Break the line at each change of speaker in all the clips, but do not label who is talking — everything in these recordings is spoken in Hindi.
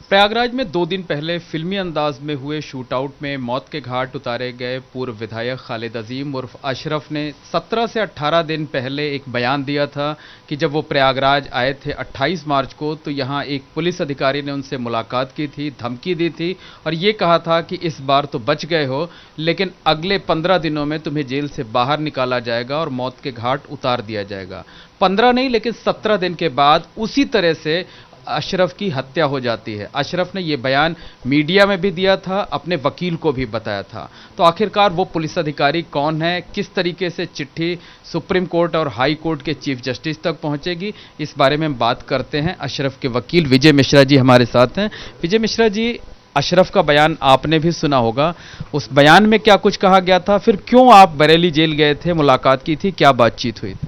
प्रयागराज में 2 दिन पहले फिल्मी अंदाज में हुए शूटआउट में मौत के घाट उतारे गए पूर्व विधायक खालिद अजीम उर्फ अशरफ ने 17 से 18 दिन पहले एक बयान दिया था कि जब वो प्रयागराज आए थे 28 मार्च को, तो यहाँ एक पुलिस अधिकारी ने उनसे मुलाकात की थी, धमकी दी थी और ये कहा था कि इस बार तो बच गए हो, लेकिन अगले 15 दिनों में तुम्हें जेल से बाहर निकाला जाएगा और मौत के घाट उतार दिया जाएगा। 15 नहीं लेकिन 17 दिन के बाद उसी तरह से अशरफ की हत्या हो जाती है। अशरफ ने यह बयान मीडिया में भी दिया था, अपने वकील को भी बताया था। तो आखिरकार वो पुलिस अधिकारी कौन है, किस तरीके से चिट्ठी सुप्रीम कोर्ट और हाई कोर्ट के चीफ जस्टिस तक पहुंचेगी, इस बारे में हम बात करते हैं। अशरफ के वकील विजय मिश्रा जी हमारे साथ हैं। विजय मिश्रा जी, अशरफ का बयान आपने भी सुना होगा, उस बयान में क्या कुछ कहा गया था, फिर क्यों आप बरेली जेल गए थे, मुलाकात की थी, क्या बातचीत हुई थी?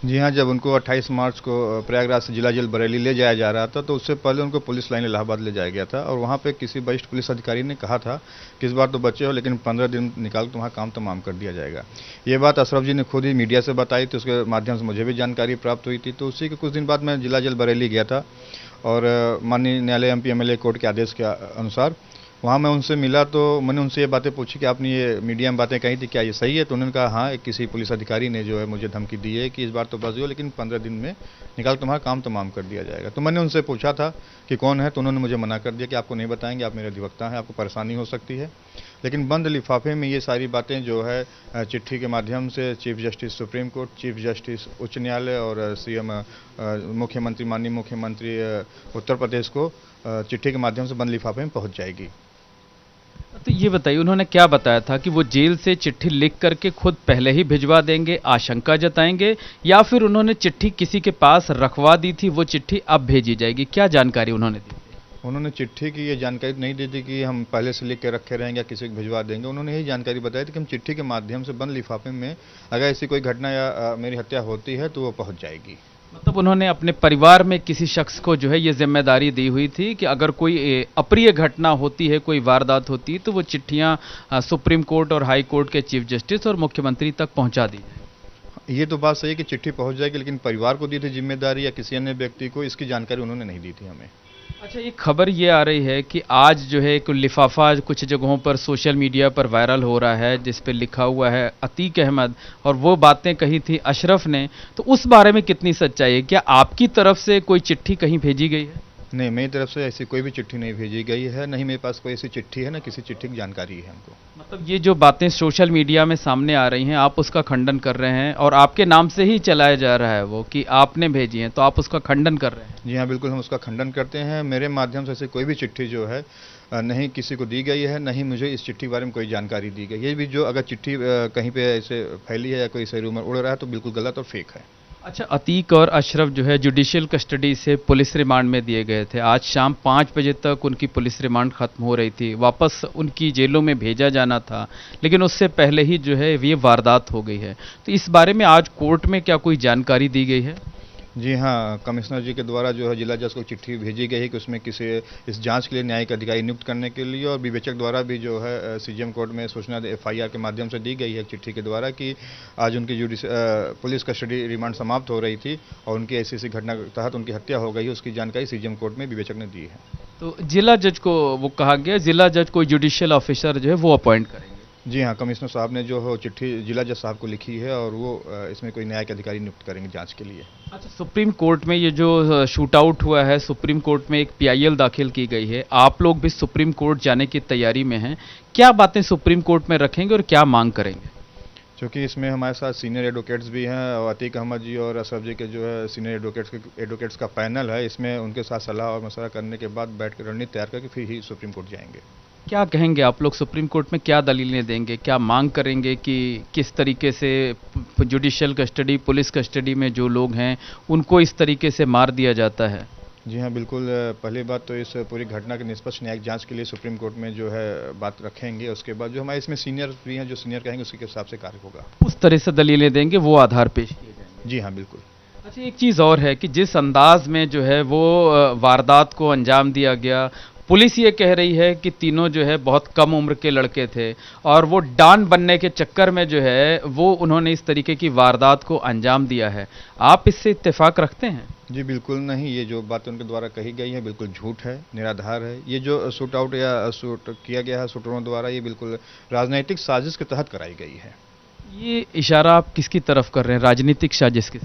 जी हाँ, जब उनको 28 मार्च को प्रयागराज से जिला जेल बरेली ले जाया जा रहा था, तो उससे पहले उनको पुलिस लाइन इलाहाबाद ले जाया गया था और वहाँ पे किसी वरिष्ठ पुलिस अधिकारी ने कहा था कि इस बार तो बचे हो, लेकिन 15 दिन निकाल तुम्हारा काम तमाम कर दिया जाएगा। ये बात अशरफ जी ने खुद ही मीडिया से बताई थी, उसके माध्यम से मुझे भी जानकारी प्राप्त हुई थी। तो उसी के कुछ दिन बाद मैं जिला जेल बरेली गया था और माननीय न्यायालय MP MLA कोर्ट के आदेश के अनुसार वहाँ मैं उनसे मिला। तो मैंने उनसे ये बातें पूछी कि आपने ये मीडिया में बातें कही थी, क्या ये सही है? तो उन्होंने कहा हाँ, किसी पुलिस अधिकारी ने जो है मुझे धमकी दी है कि इस बार तो बच गए, लेकिन 15 दिन में निकाल तुम्हारा काम तमाम कर दिया जाएगा। तो मैंने उनसे पूछा था कि कौन है, तो उन्होंने मुझे मना कर दिया कि आपको नहीं बताएंगे, आप मेरे अधिवक्ता हैं, आपको परेशानी हो सकती है। लेकिन बंद लिफाफे में ये सारी बातें जो है चिट्ठी के माध्यम से chief justice supreme court, chief justice उच्च न्यायालय और CM मुख्यमंत्री, माननीय मुख्यमंत्री उत्तर प्रदेश को चिट्ठी के माध्यम से बंद लिफाफे में पहुँच जाएगी।
तो ये बताइए, उन्होंने क्या बताया था कि वो जेल से चिट्ठी लिख करके खुद पहले ही भिजवा देंगे, आशंका जताएंगे, या फिर उन्होंने चिट्ठी किसी के पास रखवा दी थी, वो चिट्ठी अब भेजी जाएगी? क्या जानकारी उन्होंने दी?
उन्होंने चिट्ठी की ये जानकारी नहीं दी थी कि हम पहले से लिख के रखे रहेंगे या किसी को भिजवा देंगे। उन्होंने यही जानकारी बताई थी कि हम चिट्ठी के माध्यम से बंद लिफाफे में अगर ऐसी कोई घटना या मेरी हत्या होती है तो वो पहुंच जाएगी।
मतलब उन्होंने अपने परिवार में किसी शख्स को जो है ये जिम्मेदारी दी हुई थी कि अगर कोई अप्रिय घटना होती है, कोई वारदात होती है, तो वो चिट्ठियां सुप्रीम कोर्ट और हाई कोर्ट के चीफ जस्टिस और मुख्यमंत्री तक पहुंचा दी।
ये तो बात सही है कि चिट्ठी पहुंच जाएगी, लेकिन परिवार को दी थी जिम्मेदारी या किसी अन्य व्यक्ति को, इसकी जानकारी उन्होंने नहीं दी थी हमें।
अच्छा, एक खबर ये आ रही है कि आज जो है एक लिफाफा कुछ जगहों पर सोशल मीडिया पर वायरल हो रहा है, जिस पे लिखा हुआ है अतीक अहमद, और वो बातें कही थी अशरफ ने, तो उस बारे में कितनी सच्चाई है? क्या आपकी तरफ से कोई चिट्ठी कहीं भेजी गई है?
नहीं, मेरी तरफ से ऐसी कोई भी चिट्ठी नहीं भेजी गई है, नहीं मेरे पास कोई ऐसी चिट्ठी है, ना किसी चिट्ठी की जानकारी है हमको।
मतलब ये जो बातें सोशल मीडिया में सामने आ रही हैं, आप उसका खंडन कर रहे हैं और आपके नाम से ही चलाया जा रहा है वो कि आपने भेजी है, तो आप उसका खंडन कर रहे हैं? जी
हाँ, बिल्कुल हम उसका खंडन करते हैं। मेरे माध्यम से ऐसी कोई भी चिट्ठी जो है नहीं किसी को दी गई है, नहीं मुझे इस चिट्ठी के बारे में कोई जानकारी दी गई। ये भी जो अगर चिट्ठी कहीं पे ऐसे फैली है या कोई ऐसे रूमर उड़ रहा है तो बिल्कुल गलत और फेक है।
अच्छा, अतीक और अशरफ जो है जुडिशियल कस्टडी से पुलिस रिमांड में दिए गए थे। आज शाम 5 बजे तक उनकी पुलिस रिमांड खत्म हो रही थी, वापस उनकी जेलों में भेजा जाना था, लेकिन उससे पहले ही जो है ये वारदात हो गई है। तो इस बारे में आज कोर्ट में क्या कोई जानकारी दी गई है?
जी हाँ, कमिश्नर जी के द्वारा जो है जिला जज को चिट्ठी भेजी गई है कि उसमें किसी इस जांच के लिए न्यायिक अधिकारी नियुक्त करने के लिए, और विवेचक द्वारा भी जो है CGM कोर्ट में सूचना FIR के माध्यम से दी गई है चिट्ठी के द्वारा कि आज उनकी पुलिस कस्टडी रिमांड समाप्त हो रही थी और उनकी ऐसी घटना के तहत उनकी हत्या हो गई है। उसकी जानकारी CGM कोर्ट में विवेचक ने दी है।
तो जिला जज को वो कहा गया, जिला जज कोई जुडिशियल ऑफिसर जो है वो अपॉइंट करेंगे?
जी हाँ, कमिश्नर साहब ने जो है चिट्ठी जिला जज साहब को लिखी है और वो इसमें कोई न्यायिक अधिकारी नियुक्त करेंगे जांच के लिए।
अच्छा, सुप्रीम कोर्ट में ये जो शूट आउट हुआ है, सुप्रीम कोर्ट में एक PIL दाखिल की गई है, आप लोग भी सुप्रीम कोर्ट जाने की तैयारी में हैं, क्या बातें सुप्रीम कोर्ट में रखेंगे और क्या मांग करेंगे?
क्योंकि इसमें हमारे साथ सीनियर एडवोकेट्स भी हैं और अतीक अहमद जी और अशरफ जी के जो है सीनियर एडवोकेट्स का पैनल है, इसमें उनके साथ सलाह और मशवरा करने के बाद बैठ कर रणनीति तैयार करके फिर ही सुप्रीम कोर्ट जाएंगे।
क्या कहेंगे आप लोग सुप्रीम कोर्ट में, क्या दलीलें देंगे, क्या मांग करेंगे कि किस तरीके से जुडिशियल कस्टडी, पुलिस कस्टडी में जो लोग हैं उनको इस तरीके से मार दिया जाता है?
जी हाँ, बिल्कुल। पहली बात तो इस पूरी घटना की निष्पक्ष न्यायिक जांच के लिए सुप्रीम कोर्ट में जो है बात रखेंगे। उसके बाद जो हमारे इसमें सीनियर भी हैं, जो सीनियर कहेंगे उसके हिसाब से कार्य होगा।
उस तरह से दलीलें देंगे, वो आधार पेश किए जाएंगे?
जी हाँ, बिल्कुल।
अच्छा, एक चीज़ और है कि जिस अंदाज में जो है वो वारदात को अंजाम दिया गया, पुलिस ये कह रही है कि तीनों जो है बहुत कम उम्र के लड़के थे और वो डॉन बनने के चक्कर में जो है वो उन्होंने इस तरीके की वारदात को अंजाम दिया है। आप इससे इत्तेफाक रखते हैं?
जी बिल्कुल नहीं, ये जो बातें उनके द्वारा कही गई है बिल्कुल झूठ है, निराधार है। ये जो शूट आउट या शूट किया गया है शूटरों द्वारा, ये बिल्कुल राजनीतिक साजिश के तहत कराई गई है।
ये इशारा आप किसकी तरफ कर रहे हैं, राजनीतिक साजिश की?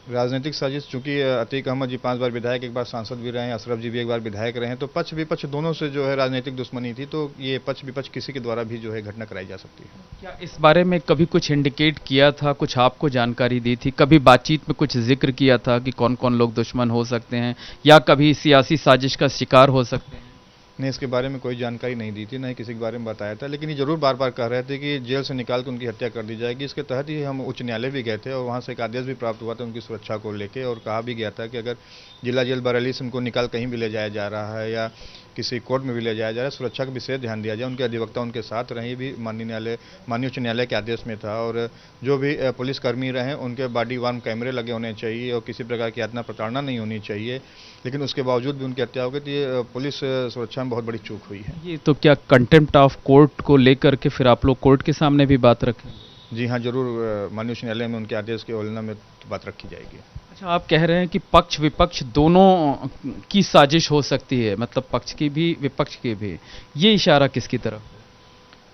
राजनीतिक साजिश, चूंकि अतीक अहमद जी 5 बार विधायक, एक बार सांसद भी रहे हैं, अशरफ जी भी एक बार विधायक रहे हैं, तो पक्ष विपक्ष दोनों से जो है राजनीतिक दुश्मनी थी, तो ये पक्ष विपक्ष किसी के द्वारा भी जो है घटना कराई जा सकती है।
क्या इस बारे में कभी कुछ इंडिकेट किया था, कुछ आपको जानकारी दी थी, कभी बातचीत में कुछ जिक्र किया था कि कौन कौन लोग दुश्मन हो सकते हैं या कभी सियासी साजिश का शिकार हो सकते हैं?
नहीं, इसके बारे में कोई जानकारी नहीं दी थी, नहीं किसी के बारे में बताया था, लेकिन ये जरूर बार बार कह रहे थे कि जेल से निकाल के उनकी हत्या कर दी जाएगी। इसके तहत ही हम उच्च न्यायालय भी गए थे और वहाँ से एक आदेश भी प्राप्त हुआ था उनकी सुरक्षा को लेके, और कहा भी गया था कि अगर जिला जेल बरेली से उनको निकाल कहीं भी ले जाया जा रहा है या किसी कोर्ट में भी ले जाया जा रहा है, सुरक्षा का विशेष ध्यान दिया जाए, उनके अधिवक्ता उनके साथ रहे भी माननीय उच्च न्यायालय के आदेश में था। और जो भी पुलिसकर्मी रहे उनके बॉडी वार्म कैमरे लगे होने चाहिए और किसी प्रकार की यातना प्रताड़ना नहीं होनी चाहिए, लेकिन उसके बावजूद भी उनकी हत्या हो गई, तो ये पुलिस सुरक्षा में बहुत बड़ी चूक हुई है।
ये तो क्या कंटेम्प्ट ऑफ कोर्ट को लेकर के फिर आप लोग कोर्ट के सामने भी बात रखें?
जी हाँ, जरूर माननीय उच्च न्यायालय में उनके आदेश की अवहेलना में बात रखी जाएगी।
अच्छा, आप कह रहे हैं कि पक्ष विपक्ष दोनों की साजिश हो सकती है, मतलब पक्ष की भी विपक्ष की भी, ये इशारा किसकी तरफ?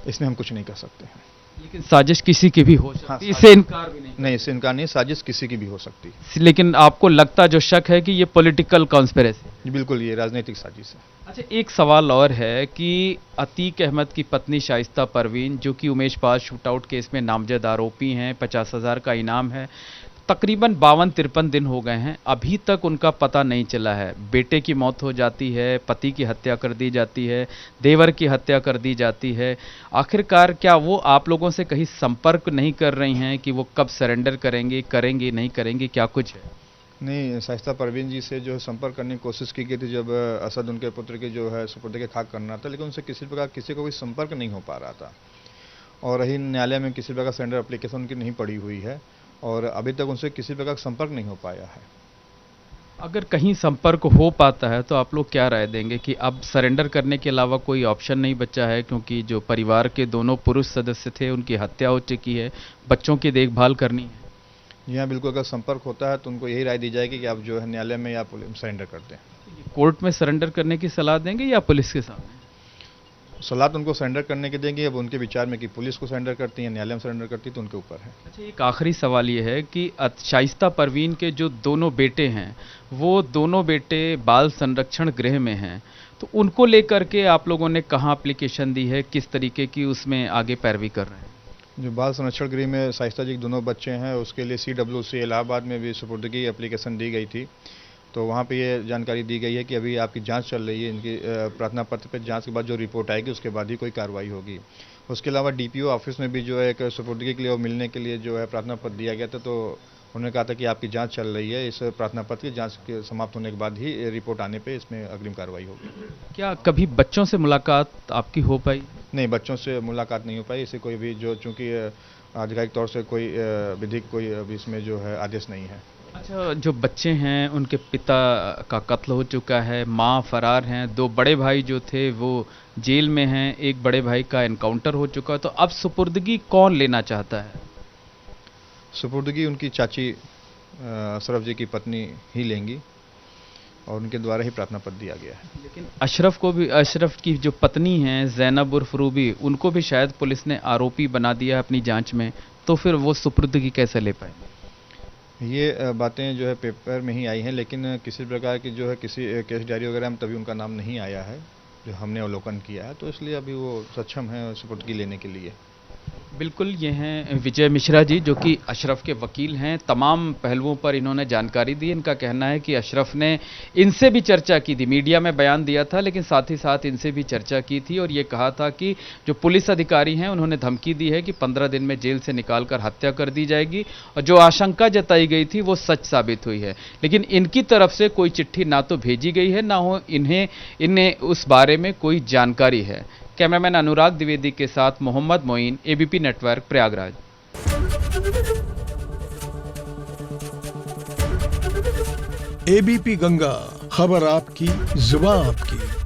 इसमें हम कुछ नहीं कर सकते हैं।
लेकिन साजिश किसी की भी हो सकती है,
हाँ,
इससे इनकार भी
नहीं, इससे इनकार नहीं, साजिश किसी की भी हो सकती है।
लेकिन आपको लगता जो शक है कि ये पॉलिटिकल कॉन्स्पिरेसी?
बिल्कुल, ये राजनीतिक साजिश है।
अच्छा, एक सवाल और है कि अतीक अहमद की पत्नी शाइस्ता परवीन, जो कि उमेश पाल शूटआउट केस में नामजद आरोपी हैं, 50,000 का इनाम है, तकरीबन 52-53 दिन हो गए हैं, अभी तक उनका पता नहीं चला है। बेटे की मौत हो जाती है, पति की हत्या कर दी जाती है, देवर की हत्या कर दी जाती है। आखिरकार क्या वो आप लोगों से कहीं संपर्क नहीं कर रही हैं कि वो कब सरेंडर करेंगे नहीं करेंगे, क्या कुछ है?
नहीं, शाइस्ता परवीन जी से जो है संपर्क करने की कोशिश की गई थी जब असद उनके पुत्र के जो है सुपुर्द के खाक करना था, लेकिन उनसे किसी प्रकार किसी को कोई संपर्क नहीं हो पा रहा था। और रही न्यायालय में किसी प्रकार सरेंडर एप्लीकेशन उनकी नहीं पड़ी हुई है और अभी तक उनसे किसी प्रकार का संपर्क नहीं हो पाया है।
अगर कहीं संपर्क हो पाता है तो आप लोग क्या राय देंगे कि अब सरेंडर करने के अलावा कोई ऑप्शन नहीं बचा है, क्योंकि जो परिवार के दोनों पुरुष सदस्य थे उनकी हत्या हो चुकी है, बच्चों की देखभाल करनी है?
यहाँ बिल्कुल अगर संपर्क होता है तो उनको यही राय दी जाएगी कि आप जो है न्यायालय में या पुलिस में सरेंडर करते हैं।
कोर्ट में सरेंडर करने की सलाह देंगे या पुलिस के सामने?
सलाह तो उनको सरेंडर करने की देंगे, अब उनके विचार में कि पुलिस को सरेंडर करती है, न्यायालय में सरेंडर करती है, तो उनके ऊपर है।
अच्छा, एक आखिरी सवाल ये है कि शाइस्ता परवीन के जो दोनों बेटे हैं, वो दोनों बेटे बाल संरक्षण गृह में हैं, तो उनको लेकर के आप लोगों ने कहाँ एप्लीकेशन दी है, किस तरीके की उसमें आगे पैरवी कर रहे हैं?
जो बाल संरक्षण गृह में शाइस्ता जी के दोनों बच्चे हैं, उसके लिए CWC इलाहाबाद में भी सुपुर्दगी एप्लीकेशन दी गई थी, तो वहाँ पे ये जानकारी दी गई है कि अभी आपकी जांच चल रही है, इनकी प्रार्थना पत्र पे जांच के बाद जो रिपोर्ट आएगी उसके बाद ही कोई कार्रवाई होगी। उसके अलावा DPO ऑफिस में भी जो है एक सुपुर्दगी के लिए और मिलने के लिए जो है प्रार्थना पत्र दिया गया था, तो उन्होंने कहा था कि आपकी जांच चल रही है, इस प्रार्थना पत्र की जांच के समाप्त होने के बाद ही रिपोर्ट आने पे इसमें अग्रिम कार्रवाई होगी।
क्या कभी बच्चों से मुलाकात आपकी हो पाई?
नहीं, बच्चों से मुलाकात नहीं हो पाई, इसे कोई भी जो चूँकि आधिकारिक तौर से कोई विधिक कोई अभी इसमें जो है आदेश नहीं है।
अच्छा, जो बच्चे हैं उनके पिता का कत्ल हो चुका है, माँ फरार हैं, 2 बड़े भाई जो थे वो जेल में हैं, एक बड़े भाई का एनकाउंटर हो चुका है, तो अब सुपुर्दगी कौन लेना चाहता है?
सुपुर्दगी उनकी चाची अशरफ जी की पत्नी ही लेंगी और उनके द्वारा ही प्रार्थना पत्र दिया गया है।
लेकिन अशरफ की जो पत्नी हैं ज़ैनब उर्फ रूबी, उनको भी शायद पुलिस ने आरोपी बना दिया है अपनी जांच में, तो फिर वो सुपुर्दगी कैसे ले पाए?
ये बातें जो है पेपर में ही आई हैं, लेकिन किसी प्रकार की जो है किसी केस डायरी वगैरह में तभी उनका नाम नहीं आया है जो हमने अवलोकन किया है, तो इसलिए अभी वो सक्षम है सुपुर्दगी लेने के लिए।
बिल्कुल, ये हैं विजय मिश्रा जी, जो कि अशरफ के वकील हैं। तमाम पहलुओं पर इन्होंने जानकारी दी। इनका कहना है कि अशरफ ने इनसे भी चर्चा की थी, मीडिया में बयान दिया था, लेकिन साथ ही साथ इनसे भी चर्चा की थी और ये कहा था कि जो पुलिस अधिकारी हैं उन्होंने धमकी दी है कि 15 दिन में जेल से निकालकर हत्या कर दी जाएगी, और जो आशंका जताई गई थी वो सच साबित हुई है। लेकिन इनकी तरफ से कोई चिट्ठी ना तो भेजी गई है, ना हो इन्हें उस बारे में कोई जानकारी है। कैमरामैन अनुराग द्विवेदी के साथ Mohammad Moin, ABP network, Prayagraj.
ABP Ganga, खबर आपकी, जुबान आपकी।